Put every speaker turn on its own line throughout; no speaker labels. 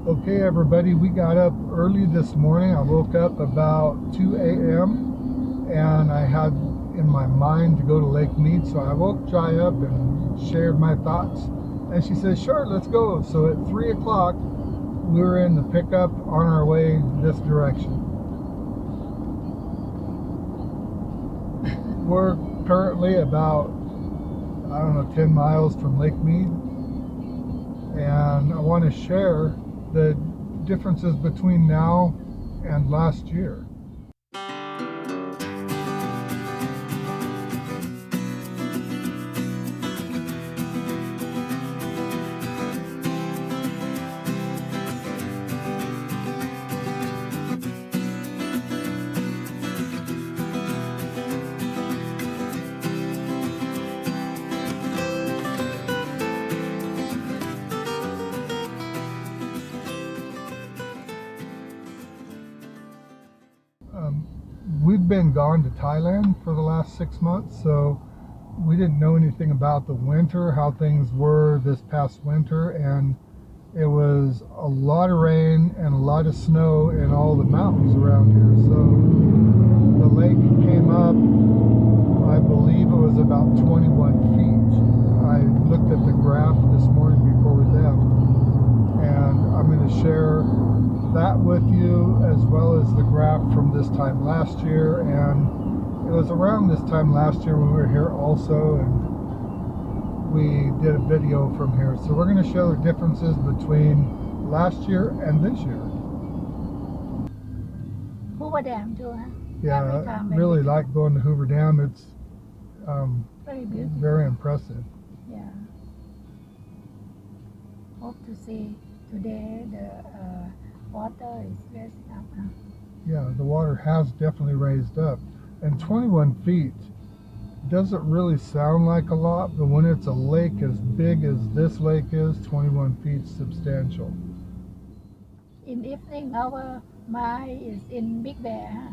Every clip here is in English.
Okay, everybody, we got up early this morning. I woke up about 2 a.m. and I had in my mind to go to Lake Mead. So I woke Jai up and shared my thoughts. And she said, sure, let's go. So at 3 o'clock, we were in the pickup on our way this direction. We're currently about, 10 miles from Lake Mead. And I want to share the differences between now and last year. We've been gone to Thailand for the last 6 months, so we didn't know anything about the winter, how things were this past winter, and it was a lot of rain and a lot of snow in all the mountains around here. So the lake came up, I believe it was about 21 feet. I looked at the graph this morning before we left, and I'm going to share that with you, as well as the graph from this time last year. And it was around this time last year when we were here also, and we did a video from here. So we're going to show the differences between last year and this year.
Hoover Dam too, huh?
Yeah, I really like going to Hoover Dam. It's
very beautiful,
very impressive.
Yeah. Hope to see today the water is raised up. Huh?
Yeah, the water has definitely raised up. And 21 feet doesn't really sound like a lot, but when it's a lake as big as this lake is, 21 feet substantial.
In the evening, our mind is in Big Bear. Huh?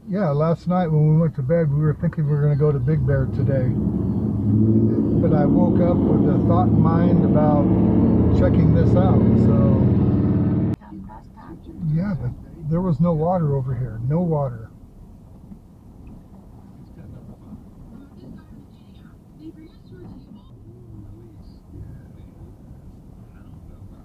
Yeah, last night when we went to bed, we were thinking we were going to go to Big Bear today. But I woke up with a thought in mind about checking this out, so... Yeah, but there was no water over here. No water.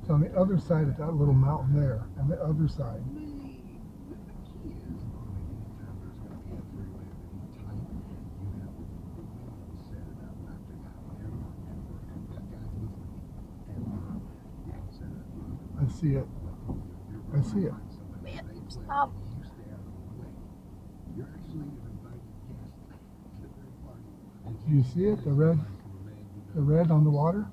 It's on the other side of that little mountain there, and the other side. I see it. I see it.
Stop.
Do you see it? The red on the water?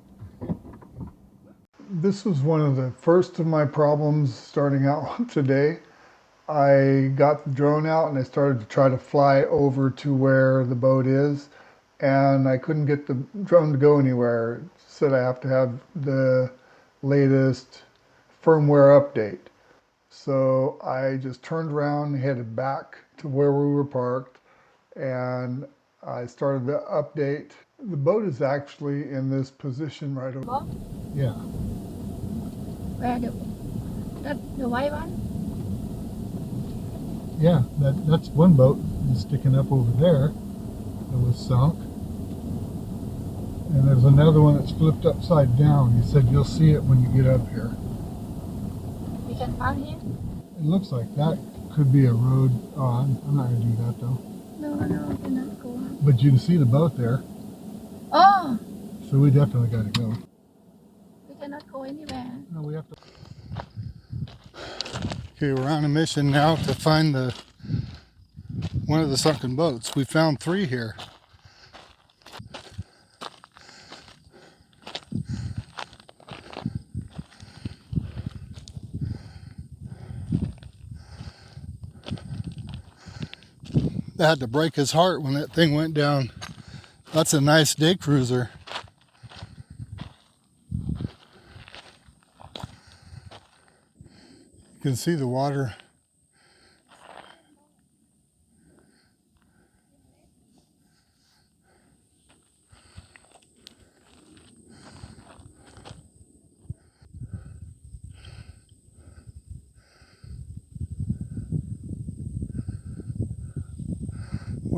This was one of the first of my problems starting out today. I got the drone out and I started to try to fly over to where the boat is, and I couldn't get the drone to go anywhere. It said I have to have the latest firmware update. So I just turned around and headed back to where we were parked, and I started the update. The boat is actually in this position right over.
Boat?
Yeah.
Where the white one?
Yeah, that's one boat that's sticking up over there that was sunk. And there's another one that's flipped upside down. He said you'll see it when you get up here.
We can park here?
It looks like that could be a road. Oh, I'm not going to do that though.
No, we cannot go.
But you can see the boat there.
Oh!
So we definitely got to go.
We cannot go anywhere.
No, we have to. Okay, we're on a mission now to find one of the sunken boats. We found 3 here. That had to break his heart when that thing went down. That's a nice day cruiser. You can see the water.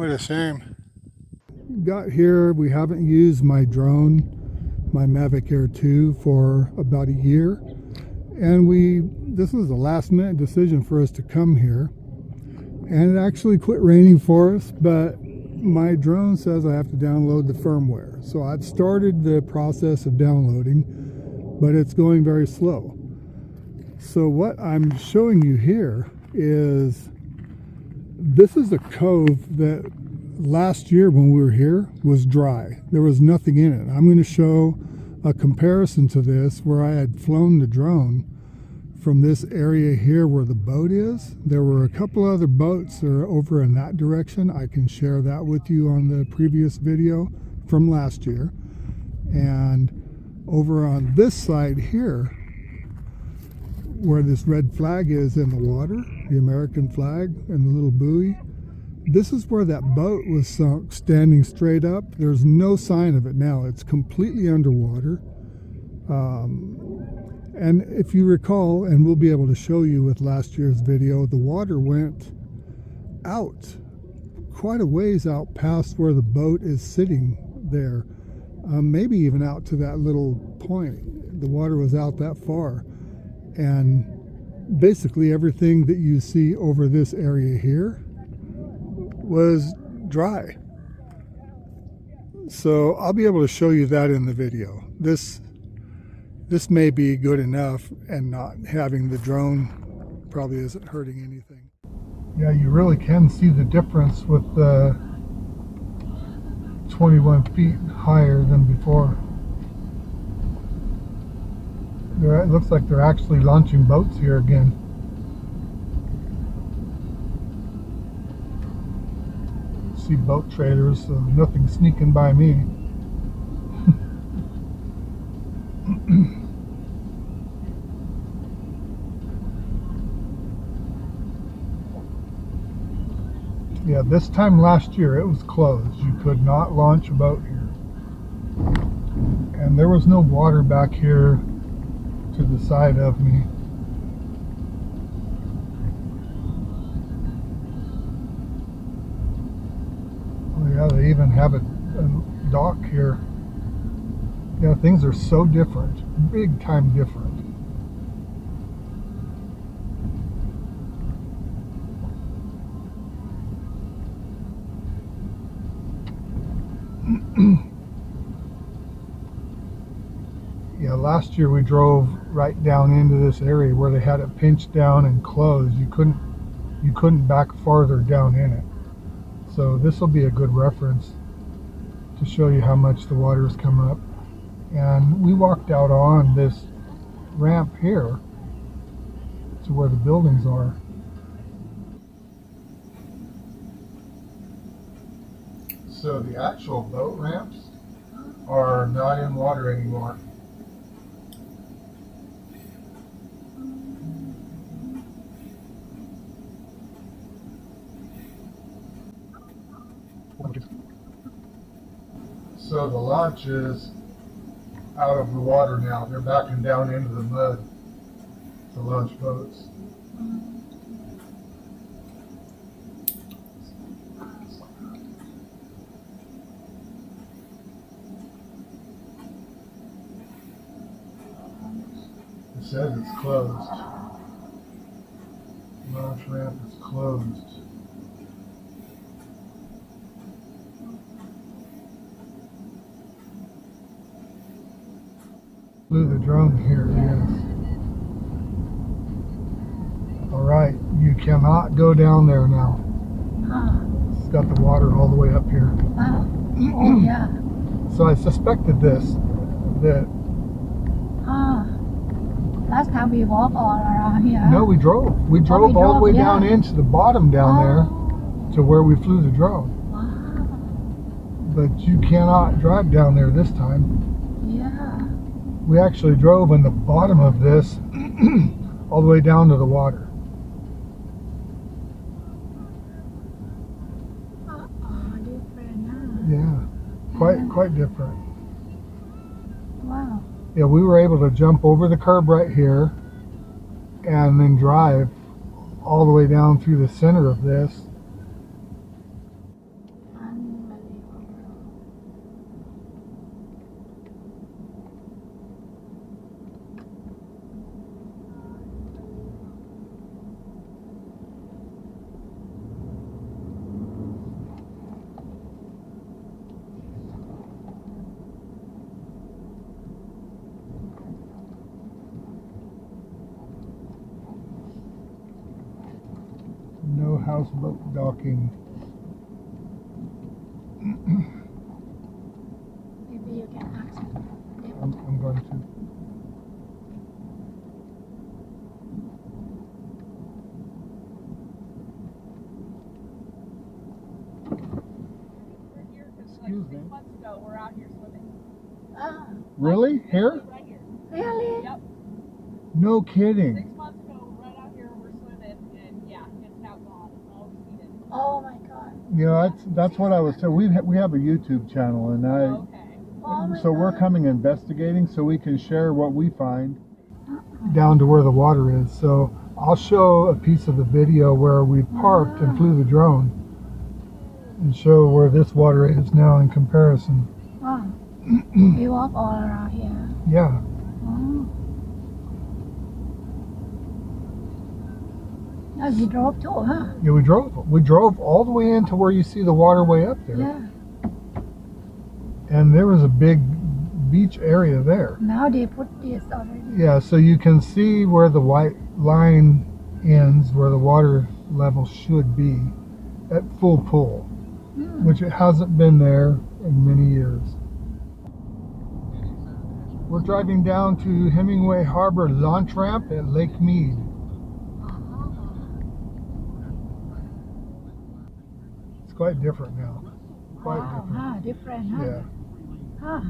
What a shame. Got here, we haven't used my drone, my Mavic Air 2, for about a year. And this was a last minute decision for us to come here. And it actually quit raining for us, but my drone says I have to download the firmware. So I've started the process of downloading, but it's going very slow. So what I'm showing you here is, this is a cove that last year when we were here was dry. There was nothing in it. I'm going to show a comparison to this where I had flown the drone from this area here where the boat is. There were a couple other boats that are over in that direction. I can share that with you on the previous video from last year. And over on this side here, where this red flag is in the water, the American flag and the little buoy, this is where that boat was sunk, standing straight up. There's no sign of it now. It's completely underwater. And if you recall, and we'll be able to show you with last year's video, the water went out quite a ways out past where the boat is sitting there. Maybe even out to that little point. The water was out that far. And basically everything that you see over this area here was dry. So I'll be able to show you that in the video. This may be good enough, and not having the drone probably isn't hurting anything. Yeah, you really can see the difference with the 21 feet higher than before. It looks like they're actually launching boats here again. See boat trailers, so nothing sneaking by me. Yeah, this time last year it was closed. You could not launch a boat here. And there was no water back here to the side of me. Oh yeah, they even have a dock here. Yeah, things are so different, big time different. Yeah, last year we drove right down into this area where they had it pinched down and closed. You couldn't back farther down in it. So this will be a good reference to show you how much the water has come up. And we walked out on this ramp here to where the buildings are. So the actual boat ramps are not in water anymore. So the launch is out of the water now. They're backing down into the mud to launch boats. It says it's closed. Launch ramp is closed. Flew the drone here, yes. Alright, you cannot go down there now. It's got the water all the way up here.
Oh, yeah.
So I suspected this, that...
Last time we walked all around here.
No, we drove. We drove all the way down into the bottom down there to where we flew the drone.
Wow.
But you cannot drive down there this time.
Yeah.
We actually drove in the bottom of this all the way down to the water.
Different, huh?
Yeah, quite different.
Wow.
Yeah, we were able to jump over the curb right here and then drive all the way down through the center of this. houseboat docking.
Maybe you can ask them.
I'm going to. Excuse me.
6 months ago, we're out here swimming.
Ah,
Really? Here?
Right here.
really?
Yep.
No
6
kidding.
months ago, right out here, we're swimming, and yeah, it's now gone. It's all defeated.
Oh my God.
You know, that's what I was saying. We have a YouTube channel, and
Okay.
Oh my
so we're
God.
coming investigating so we can share what we find down to where the water is. So I'll show a piece of the video where we parked and flew the drone and show where this water is now in comparison.
Wow. We walk all around here.
Yeah.
Oh. No, we drove too, huh?
Yeah, we drove all the way into where you see the waterway up there.
Yeah.
And there was a big beach area there.
Now they put this already.
Yeah, so you can see where the white line ends, where the water level should be at full pull, which it hasn't been there in many years. We're driving down to Hemingway Harbor launch ramp at Lake Mead. It's quite different now. Quite
Wow,
different.
huh? Different, huh?
Yeah.
Huh.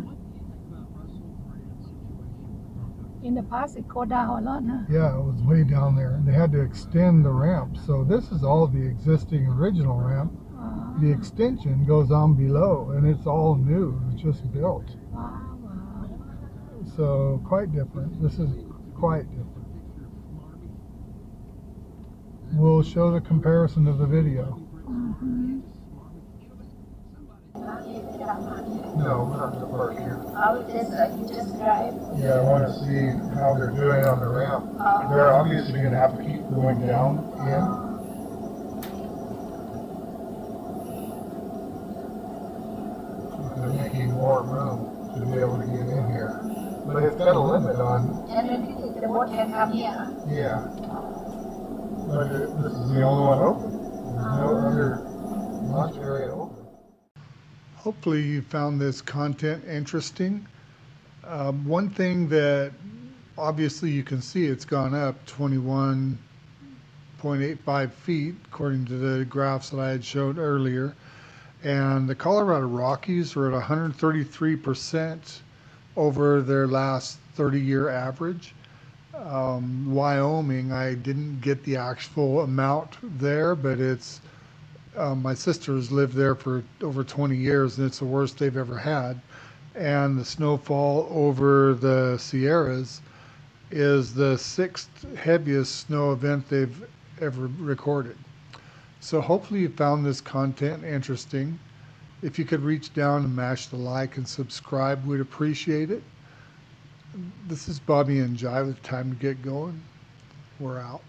In the past, it go down a lot, huh?
Yeah, it was way down there. And they had to extend the ramp. So this is all the existing original ramp. The extension goes on below, and it's all new. It's just built.
Wow, wow.
So quite different. This is quite different. We'll show the comparison of the video.
Mm-hmm.
No, we're not going to park here.
You just drive.
Yeah, I want to see how they're doing on the ramp. They're obviously going to have to keep going down in. They're making more room to be able to get in here. But it's got a limit on,
And then the boat can come here.
yeah. But this is the only one open. There's no other launch area open. Hopefully you found this content interesting. One thing that obviously you can see, it's gone up 21.85 feet according to the graphs that I had showed earlier. And the Colorado Rockies are at 133% over their last 30-year average. Wyoming, I didn't get the actual amount there, but it's my sisters lived there for over 20 years, and it's the worst they've ever had. And the snowfall over the Sierras is the 6th heaviest snow event they've ever recorded. So hopefully you found this content interesting. If you could reach down and mash the like and subscribe, we'd appreciate it. This is Bobby and Jai with Time to Get Going. We're out.